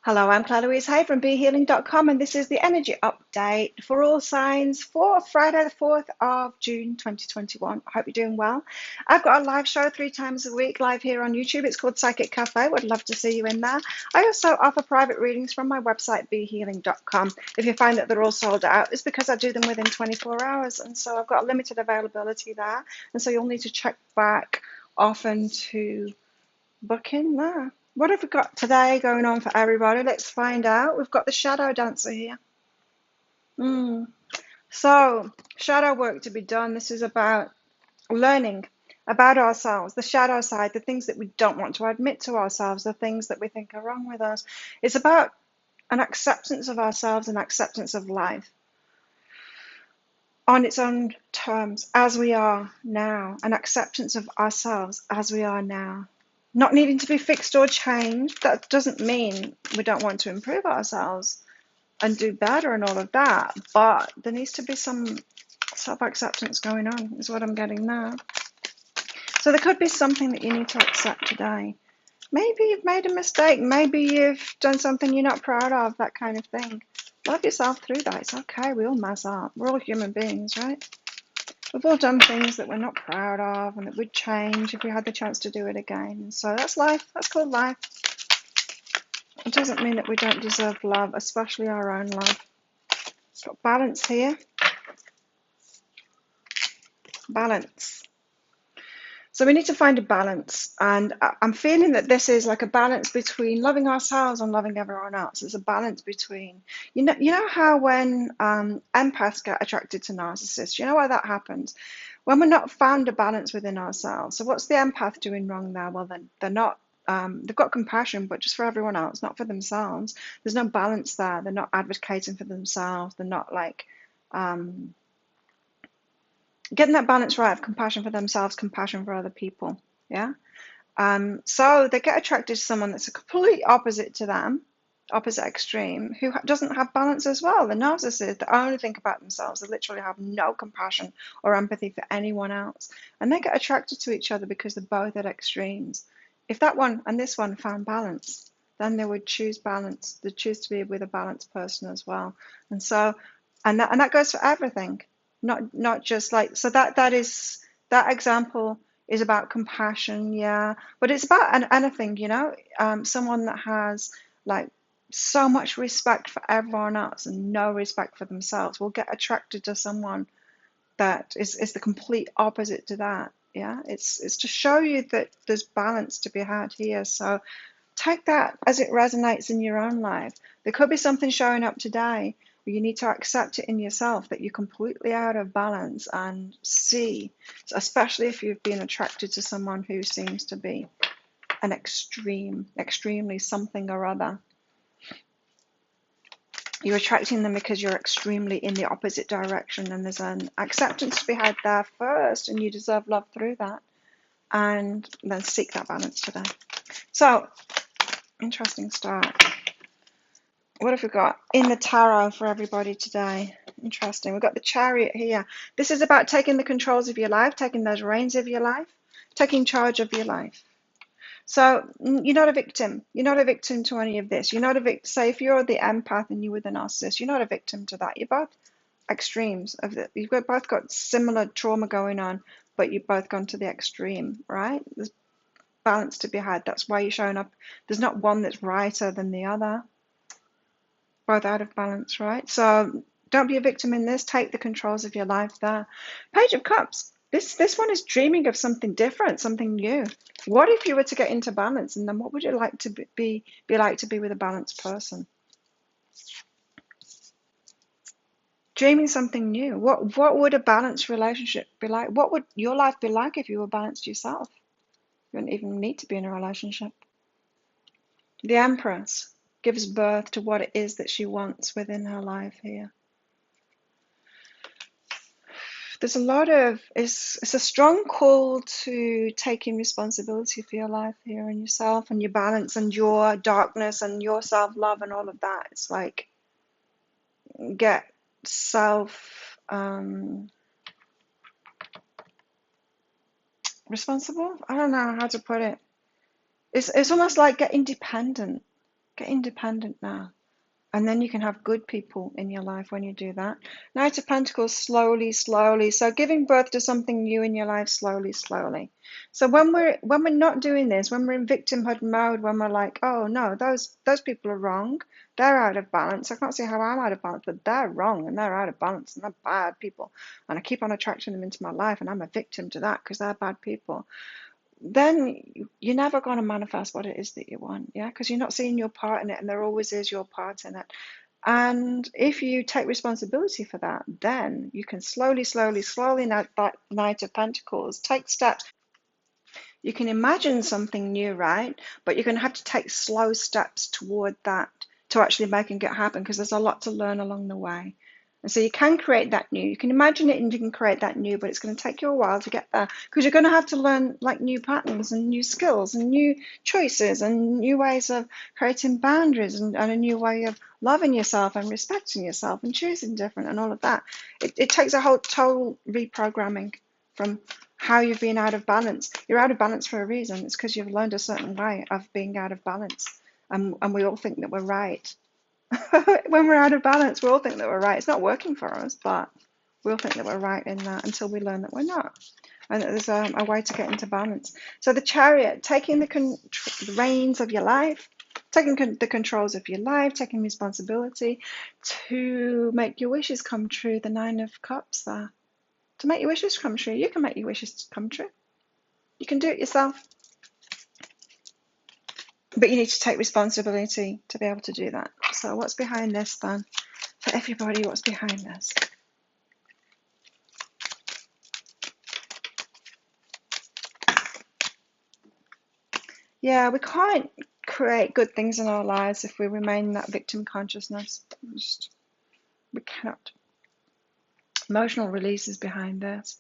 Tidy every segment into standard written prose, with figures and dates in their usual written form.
Hello, I'm Claire Louise Hay from BeHealing.com, and this is the energy update for all signs for Friday, the 4th of June 2021. I hope you're doing well. I've got a live show 3 times a week live here on YouTube. It's called Psychic Cafe. Would love to see you in there. I also offer private readings from my website, BeHealing.com. If you find that they're all sold out, it's because I do them within 24 hours, and so I've got limited availability there, and so you'll need to check back often to book in there. What have we got today going on for everybody? Let's find out. We've got the shadow dancer here. So, shadow work to be done. This is about learning about ourselves, the shadow side, the things that we don't want to admit to ourselves, the things that we think are wrong with us. It's about an acceptance of ourselves and acceptance of life on its own terms, as we are now, an acceptance of ourselves as we are now. Not needing to be fixed or changed. That doesn't mean we don't want to improve ourselves and do better and all of that, but there needs to be some self-acceptance going on, is what I'm getting now. So there could be something that you need to accept today. Maybe you've made a mistake. Maybe you've done something you're not proud of, that kind of thing. Love yourself through that. It's okay. We all mess up. We're all human beings, right? We've all done things that we're not proud of and that we'd change if we had the chance to do it again. So that's life. That's called life. It doesn't mean that we don't deserve love, especially our own love. Got balance here. Balance. So we need to find a balance, and I'm feeling that this is like a balance between loving ourselves and loving everyone else. It's a balance between, you know how when empaths get attracted to narcissists, you know why that happens? When we're not found a balance within ourselves. So what's the empath doing wrong there? Well, then they're not. They've got compassion, but just for everyone else, not for themselves. There's no balance there. They're not advocating for themselves. They're not like getting that balance right of compassion for themselves, compassion for other people. Yeah. So they get attracted to someone that's a complete opposite to them, opposite extreme, who doesn't have balance as well. The narcissist, they only think about themselves. They literally have no compassion or empathy for anyone else. And they get attracted to each other because they're both at extremes. If that one and this one found balance, then they would choose balance. They'd choose to be with a balanced person as well. And so, and that goes for everything. Not just like, so that example is about compassion, yeah, but it's about anything, someone that has like so much respect for everyone else and no respect for themselves will get attracted to someone that is the complete opposite to that. Yeah, it's to show you that there's balance to be had here. So take that as it resonates in your own life. There could be something showing up today where you need to accept it in yourself that you're completely out of balance and see, especially if you've been attracted to someone who seems to be an extremely something or other. You're attracting them because you're extremely in the opposite direction, and there's an acceptance to be had there first, and you deserve love through that, and then seek that balance today. So, interesting start. What have we got in the tarot for everybody today? Interesting. We've got the Chariot here. This is about taking the controls of your life, taking those reins of your life, taking charge of your life. So you're not a victim. You're not a victim to any of this. You're not a victim. Say if you're the empath and you were the narcissist, you're not a victim to that. You're both extremes of it. You've both got similar trauma going on, but you've both gone to the extreme, right? There's balance to be had. That's why you're showing up. There's not one that's righter than the other. Both out of balance, right? So don't be a victim in this. Take the controls of your life there. Page of Cups. This one is dreaming of something different, something new. What if you were to get into balance, and then what would it like to be like to be with a balanced person? Dreaming something new. What would a balanced relationship be like? What would your life be like if you were balanced yourself? You wouldn't even need to be in a relationship. The Empress gives birth to what it is that she wants within her life here. There's a lot of, it's a strong call to taking responsibility for your life here and yourself and your balance and your darkness and your self-love and all of that. It's like get responsible. I don't know how to put it. It's almost like get independent. Get independent now. And then you can have good people in your life when you do that. Knight of Pentacles, slowly, slowly. So giving birth to something new in your life, slowly, slowly. So when we're not doing this, when we're in victimhood mode, when we're like, oh no, those people are wrong, they're out of balance. I can't see how I'm out of balance, but they're wrong and they're out of balance and they're bad people. And I keep on attracting them into my life and I'm a victim to that because they're bad people. Then you're never going to manifest what it is that you want, yeah, because you're not seeing your part in it, and there always is your part in it. And if you take responsibility for that, then you can slowly, slowly, slowly, now that Knight of Pentacles, take steps. You can imagine something new, right? But you're going to have to take slow steps toward that to actually making it happen, because there's a lot to learn along the way. And so you can create that new. You can imagine it and you can create that new, but it's going to take you a while to get there, because you're going to have to learn like new patterns and new skills and new choices and new ways of creating boundaries and a new way of loving yourself and respecting yourself and choosing different and all of that. It takes a whole total reprogramming from how you've been out of balance. You're out of balance for a reason. It's because you've learned a certain way of being out of balance. And we all think that we're right. When we're out of balance, we all think that we're right. It's not working for us, but we all think that we're right in that until we learn that we're not. And that there's a way to get into balance. So the Chariot, taking the reins of your life, taking the controls of your life, taking responsibility to make your wishes come true. The Nine of Cups there. To make your wishes come true. You can make your wishes come true. You can do it yourself. But you need to take responsibility to be able to do that. So what's behind this then? For everybody, what's behind this? Yeah, we can't create good things in our lives if we remain in that victim consciousness. We cannot. Emotional release is behind this.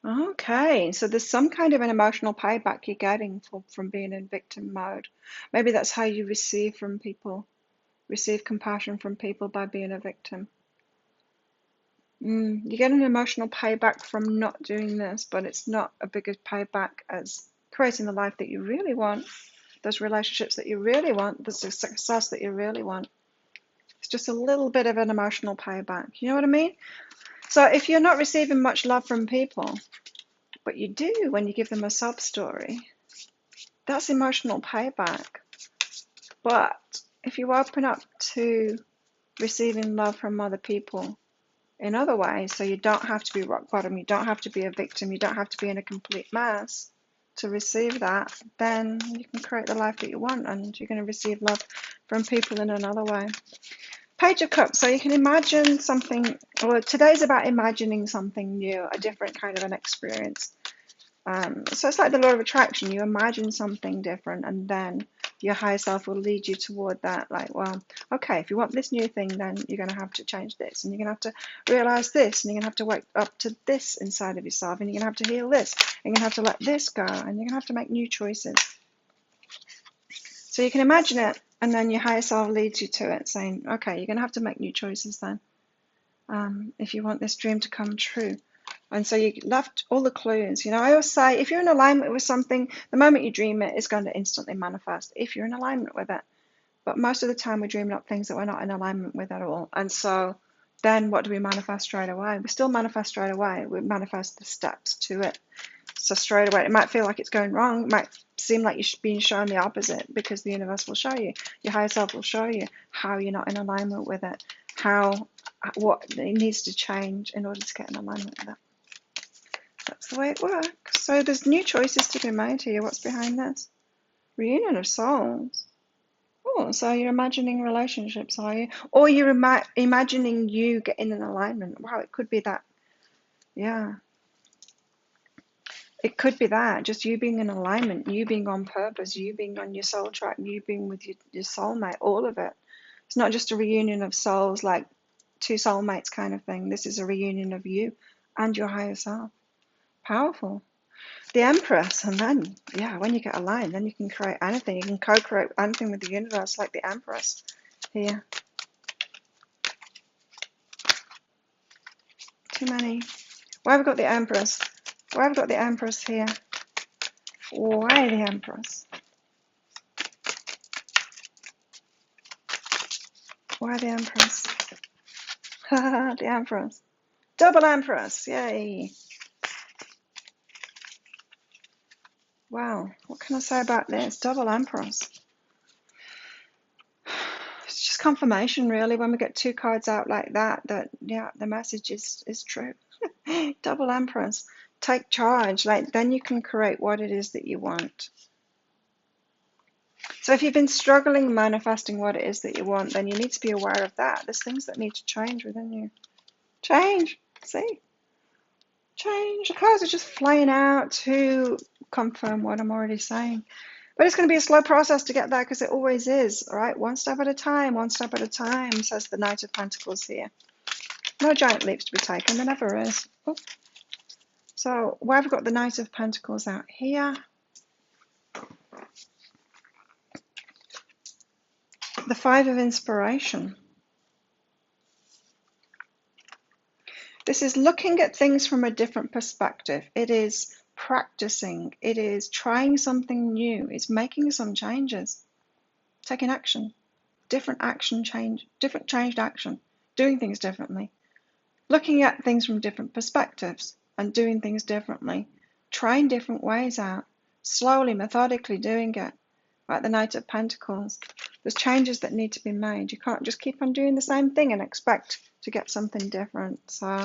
Okay, so there's some kind of an emotional payback you're getting from being in victim mode. Maybe that's how you receive from people, receive compassion from people by being a victim. You get an emotional payback from not doing this, but it's not a bigger payback as creating the life that you really want, those relationships that you really want, the success that you really want. It's just a little bit of an emotional payback. You know what I mean? So if you're not receiving much love from people, but you do when you give them a sob story, that's emotional payback. But if you open up to receiving love from other people in other ways, so you don't have to be rock bottom, you don't have to be a victim, you don't have to be in a complete mess to receive that, then you can create the life that you want, and you're going to receive love from people in another way. Page of Cups, so you can imagine something, well, today's about imagining something new, a different kind of an experience. So it's like the law of attraction. You imagine something different, and then your higher self will lead you toward that. Like, well, okay, if you want this new thing, then you're going to have to change this, and you're going to have to realize this, and you're going to have to wake up to this inside of yourself, and you're going to have to heal this, and you're going to have to let this go, and you're going to have to make new choices. So you can imagine it, and then your higher self leads you to it, saying, okay, you're going to have to make new choices then, if you want this dream to come true. And so you left all the clues. You know, I always say, if you're in alignment with something, the moment you dream it, it's going to instantly manifest if you're in alignment with it. But most of the time we're dreaming up things that we're not in alignment with at all. And so then what do we manifest straight away? We still manifest straight away. We manifest the steps to it. So straight away, it might feel like it's going wrong. It might seem like you're being shown the opposite, because the universe will show you. Your higher self will show you how you're not in alignment with it, what it needs to change in order to get in alignment with it. That's the way it works. So there's new choices to be made here. What's behind this? Reunion of souls. Oh, so you're imagining relationships, are you? Or you're imagining you getting in alignment. Wow, it could be that. Yeah. It could be that. Just you being in alignment, you being on purpose, you being on your soul track, you being with your soulmate, all of it. It's not just a reunion of souls like two soulmates kind of thing. This is a reunion of you and your higher self. Powerful. The Empress, and then, yeah, when you get aligned, then you can create anything. You can co-create anything with the universe, like the Empress here. Too many. Why have we got the Empress? Why have we got the Empress here? Why the Empress? Why the empress? The empress. Double empress. Yay. Wow. What can I say about this? Double empress. It's just confirmation, really, when we get two cards out like that, yeah, the message is true. Double empress. Take charge. Like, then you can create what it is that you want. So if you've been struggling manifesting what it is that you want, then you need to be aware of that. There's things that need to change within you. Change. See? Change. The cards are just flying out to confirm what I'm already saying. But it's going to be a slow process to get there, because it always is, all right? One step at a time, says the Knight of Pentacles here. No giant leaps to be taken. There never is. Oh. So where have we got the Knight of Pentacles out here? The Five of Inspiration. This is looking at things from a different perspective. It is practicing. It is trying something new. It's making some changes. Taking action. Different action change. Different changed action. Doing things differently. Looking at things from different perspectives and doing things differently. Trying different ways out. Slowly, methodically doing it. Like the Knight of Pentacles. There's changes that need to be made. You can't just keep on doing the same thing and expect to get something different. So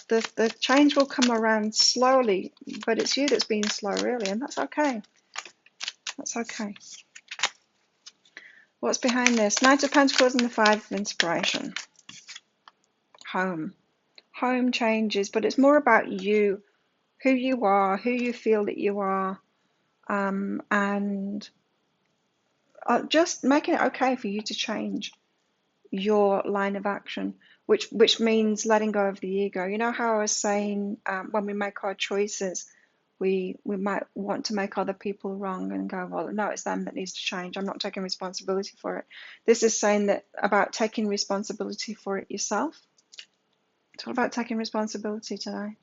the change will come around slowly, but it's you that's being slow, really, and that's okay. That's okay. What's behind this? Knight of Pentacles and the Five of Inspiration. Home. Home changes, but it's more about you, who you are, who you feel that you are, and just making it okay for you to change your line of action, which means letting go of the ego. You know how I was saying, when we make our choices, we might want to make other people wrong and go, well, no, it's them that needs to change. I'm not taking responsibility for it. This is saying that about taking responsibility for it yourself. It's all about taking responsibility today.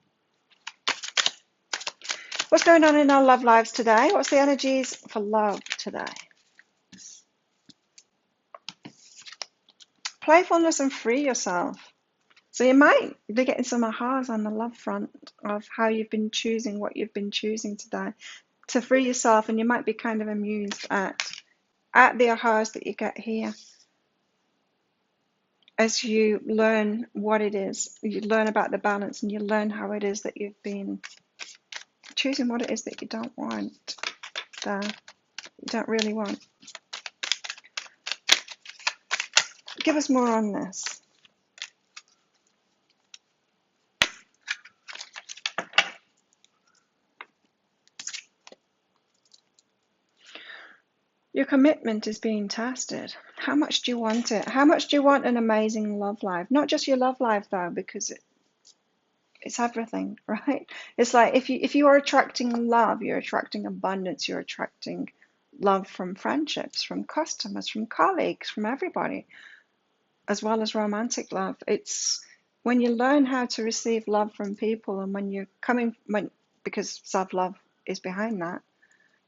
What's going on in our love lives today? What's the energies for love today? Playfulness and free yourself. So you might be getting some ahas on the love front of how you've been choosing what you've been choosing today to free yourself, and you might be kind of amused at the ahas that you get here as you learn what it is. You learn about the balance, and you learn how it is that you've been choosing what it is that you don't want, you don't really want. Give us more on this. Your commitment is being tested. How much do you want it? How much do you want an amazing love life? Not just your love life, though, because it's everything, right? It's like if you are attracting love, you're attracting abundance, you're attracting love from friendships, from customers, from colleagues, from everybody, as well as romantic love. It's when you learn how to receive love from people, and because self-love is behind that,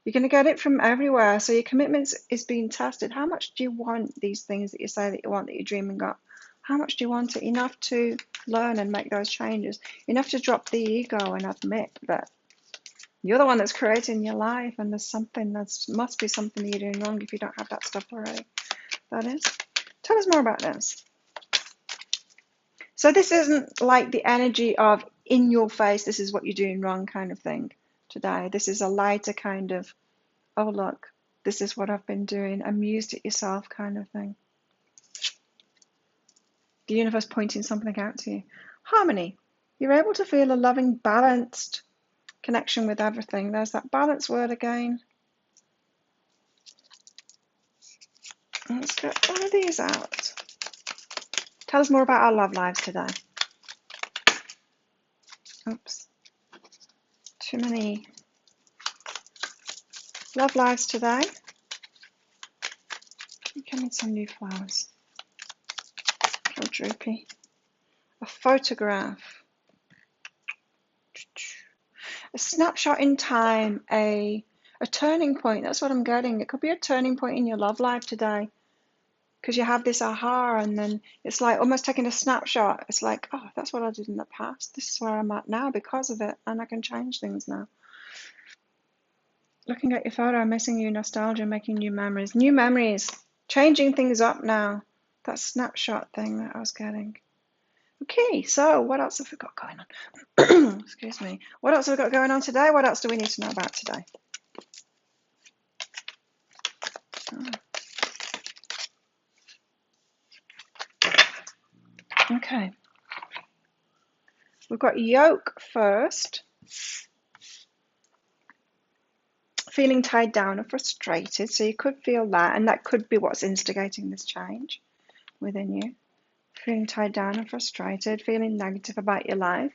you're going to get it from everywhere. So your commitment is being tested. How much do you want these things that you say that you want, that you're dreaming up? How much do you want it? Enough to learn and make those changes. Enough to drop the ego and admit that you're the one that's creating your life, and there's something must be something that you're doing wrong if you don't have that stuff already. That is. Tell us more about this. So this isn't like the energy of in your face, this is what you're doing wrong kind of thing today. This is a lighter kind of, oh look, this is what I've been doing, amused at yourself kind of thing. The universe pointing something out to you. Harmony. You're able to feel a loving, balanced connection with everything. There's that balance word again. Let's get one of these out. Tell us more about our love lives today. Oops. Too many love lives today. Give me some new flowers. Oh, droopy. A photograph. A snapshot in time. A turning point. That's what I'm getting. It could be a turning point in your love life today. because you have this aha, and then it's like almost taking a snapshot. It's like, oh, that's what I did in the past. This is where I'm at now because of it, and I can change things now. Looking at your photo, missing you, nostalgia, making new memories. New memories, changing things up now. That snapshot thing that I was getting. Okay, so what else have we got going on? Excuse me. What else have we got going on today? What else do we need to know about today? Okay. We've got yoke first. Feeling tied down or frustrated. So you could feel that, and that could be what's instigating this change within you. Feeling tied down and frustrated, feeling negative about your life,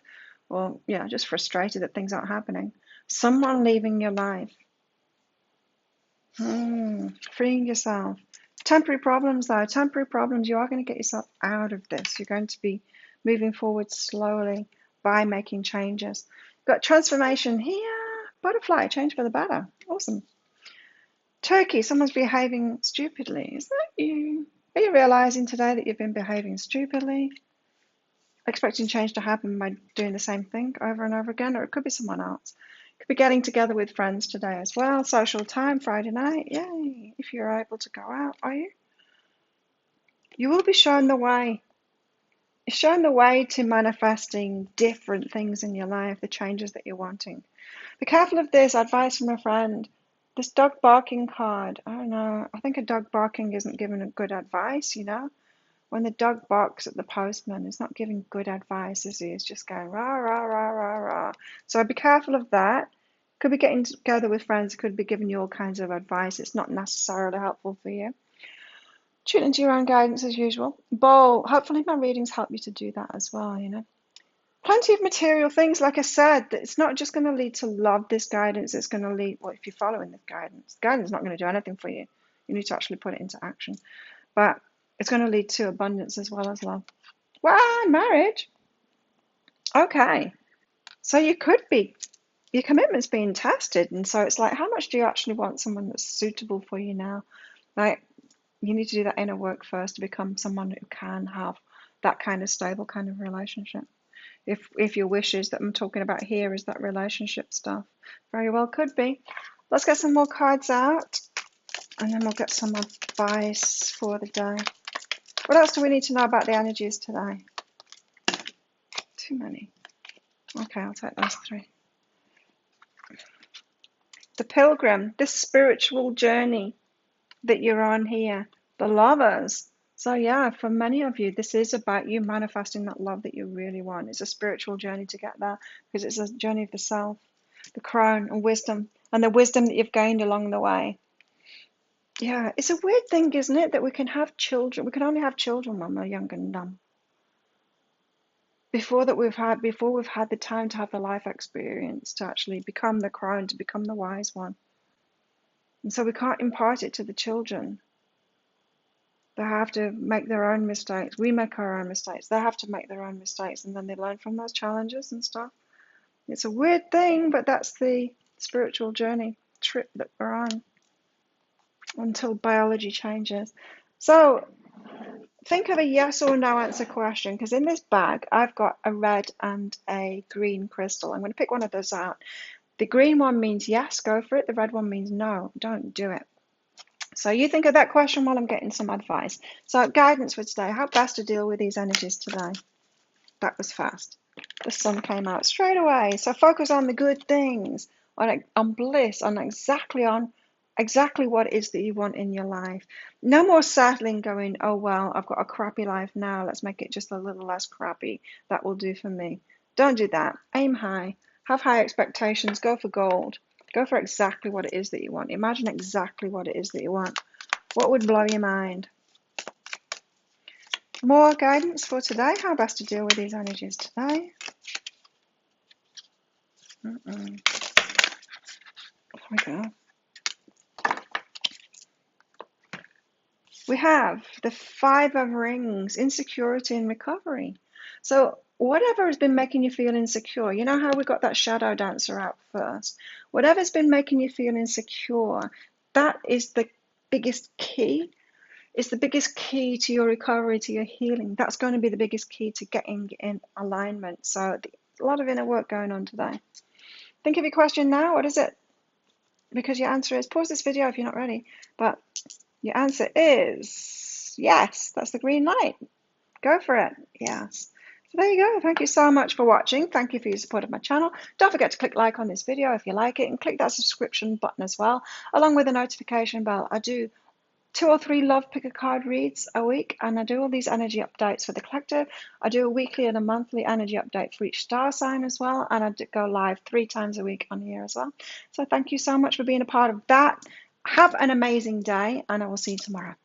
or yeah, just frustrated that things aren't happening. Someone leaving your life. Freeing yourself. Temporary problems though, temporary problems, you are going to get yourself out of this. You're going to be moving forward slowly by making changes. Got transformation here. Butterfly, change for the better. Awesome. Turkey, someone's behaving stupidly. Is that you? Are you realizing today that you've been behaving stupidly? Expecting change to happen by doing the same thing over and over again, or it could be someone else. Could be getting together with friends today as well. Social time, Friday night. Yay. If you're able to go out, are you? You will be shown the way. You're shown the way to manifesting different things in your life, the changes that you're wanting. Be careful of this. Advice from a friend. This dog barking card. I don't know. I think a dog barking isn't giving a good advice, you know? When the dog barks at the postman, it's not giving good advice, is he? It's just going rah, rah, rah, rah, rah. So be careful of that. Could be getting together with friends, could be giving you all kinds of advice. It's not necessarily helpful for you. Tune into your own guidance as usual. Bowl. Hopefully my readings help you to do that as well, you know? Plenty of material things, like I said, that it's not just going to lead to love, this guidance. It's going to lead, well, if you're following this guidance, guidance is not going to do anything for you. You need to actually put it into action. But it's going to lead to abundance as well as love. Wow, marriage. Okay. So you could be, your commitment's being tested. And so it's like, how much do you actually want someone that's suitable for you now? Like, you need to do that inner work first to become someone who can have that kind of stable kind of relationship. If your wishes that I'm talking about here is that relationship stuff, very well could be. Let's get some more cards out, and then we'll get some advice for the day. What else do we need to know about the energies today? Too many. Okay, I'll take those three. The pilgrim, this spiritual journey that you're on here, the lovers. So yeah, for many of you, this is about you manifesting that love that you really want. It's a spiritual journey to get there, because it's a journey of the self, the crown, and wisdom, and the wisdom that you've gained along the way. Yeah, it's a weird thing, isn't it, that we can have children. We can only have children when we're young and dumb. Before we've had the time to have the life experience to actually become the crown, to become the wise one. And so we can't impart it to the children. They have to make their own mistakes. We make our own mistakes. They have to make their own mistakes, and then they learn from those challenges and stuff. It's a weird thing, but that's the spiritual journey trip that we're on until biology changes. So think of a yes or no answer question, because in this bag I've got a red and a green crystal. I'm going to pick one of those out. The green one means yes, go for it. The red one means no, don't do it. So you think of that question while I'm getting some advice. So guidance for today, how best to deal with these energies today. That was fast. The sun came out straight away. So focus on the good things, on bliss, on exactly what it is that you want in your life. No more settling, going, oh well, I've got a crappy life now, let's make it just a little less crappy. That will do for me. Don't do that. Aim high. Have high expectations. Go for gold. Go for exactly what it is that you want. Imagine exactly what it is that you want. What would blow your mind? More guidance for today. How best to deal with these energies today. There we go. We have the Five of Rings, insecurity and recovery. So whatever has been making you feel insecure, you know how we got that shadow dancer out first? Whatever's been making you feel insecure, that is the biggest key. is the biggest key to your recovery, to your healing. That's going to be the biggest key to getting in alignment. So a lot of inner work going on today. Think of your question now. What is it? Because your answer is, pause this video if you're not ready. But your answer is yes. That's the green light. Go for it. Yes. So there you go. Thank you so much for watching. Thank you for your support of my channel. Don't forget to click like on this video if you like it, and click that subscription button as well, along with the notification bell. I do 2 or 3 love pick a card reads a week, and I do all these energy updates for the collective. I do a weekly and a monthly energy update for each star sign as well, and I go live 3 times a week on here as well. So thank you so much for being a part of that. Have an amazing day, and I will see you tomorrow.